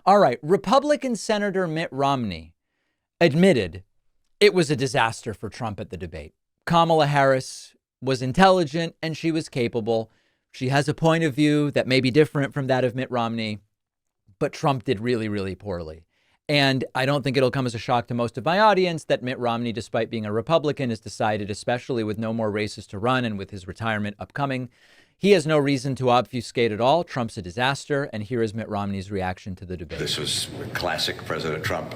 All right. Republican Senator Mitt Romney admitted it was a disaster for Trump at the debate. Kamala Harris was intelligent and she was capable. She has a point of view that may be different from that of Mitt Romney, but Trump did really, really poorly. And I don't think it'll come as a shock to most of my audience that Mitt Romney, despite being a Republican, has decided, especially with no more races to run and with his retirement upcoming, he has no reason to obfuscate at all. Trump's a disaster. And here is Mitt Romney's reaction to the debate. This was classic President Trump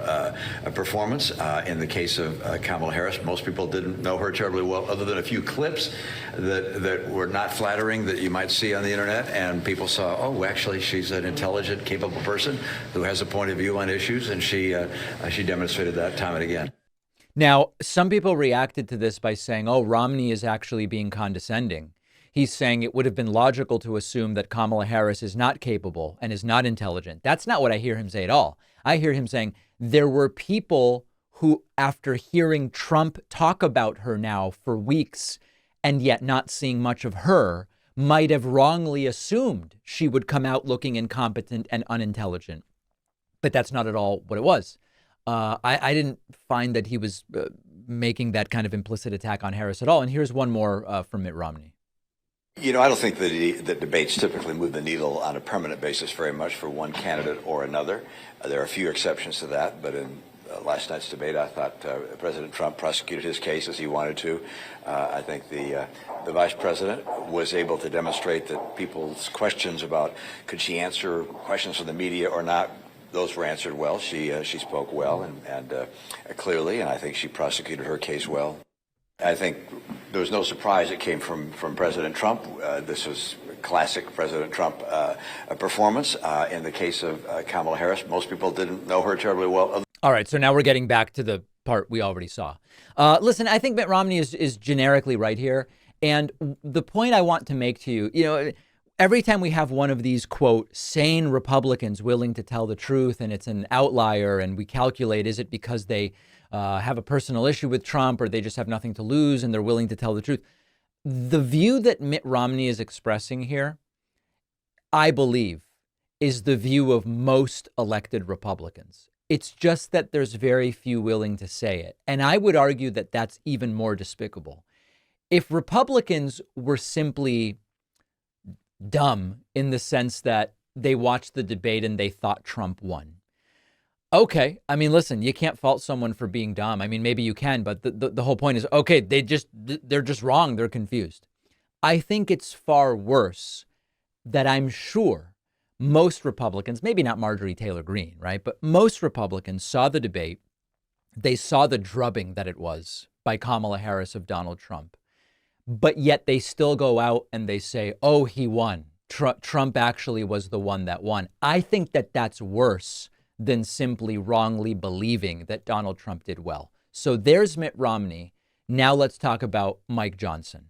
performance. In the case of Kamala Harris, most people didn't know her terribly well, other than a few clips that were not flattering that you might see on the internet. And people saw, oh, actually, she's an intelligent, capable person who has a point of view on issues. And she demonstrated that time and again. Now, some people reacted to this by saying, oh, Romney is actually being condescending. He's saying it would have been logical to assume that Kamala Harris is not capable and is not intelligent. That's not what I hear him say at all. I hear him saying there were people who, after hearing Trump talk about her now for weeks and yet not seeing much of her, might have wrongly assumed she would come out looking incompetent and unintelligent. But that's not at all what it was. I didn't find that he was making that kind of implicit attack on Harris at all. And here's one more from Mitt Romney. You know, I don't think that debates typically move the needle on a permanent basis very much for one candidate or another. There are a few exceptions to that, but in last night's debate, I thought President Trump prosecuted his case as he wanted to. I think the vice president was able to demonstrate that people's questions about could she answer questions from the media or not, those were answered well. She spoke well and clearly, and I think she prosecuted her case well. I think there was no surprise it came from President Trump. This was classic President Trump performance. In the case of Kamala Harris, most people didn't know her terribly well. All right. So now we're getting back to the part we already saw. Listen, I think Mitt Romney is generically right here. And the point I want to make to you, every time we have one of these, quote, sane Republicans willing to tell the truth and it's an outlier and we calculate, is it because they have a personal issue with Trump or they just have nothing to lose and they're willing to tell the truth? The view that Mitt Romney is expressing here, I believe, is the view of most elected Republicans. It's just that there's very few willing to say it. And I would argue that that's even more despicable. If Republicans were simply dumb in the sense that they watched the debate and they thought Trump won, okay. I mean, listen, you can't fault someone for being dumb. I mean, maybe you can, but the whole point is, okay, they're just wrong. They're confused. I think it's far worse that I'm sure most Republicans, maybe not Marjorie Taylor Greene, right? But most Republicans saw the debate. They saw the drubbing that it was by Kamala Harris of Donald Trump. But yet they still go out and they say, oh, he won. Trump actually was the one that won. I think that that's worse than simply wrongly believing that Donald Trump did well. So there's Mitt Romney. Now let's talk about Mike Johnson.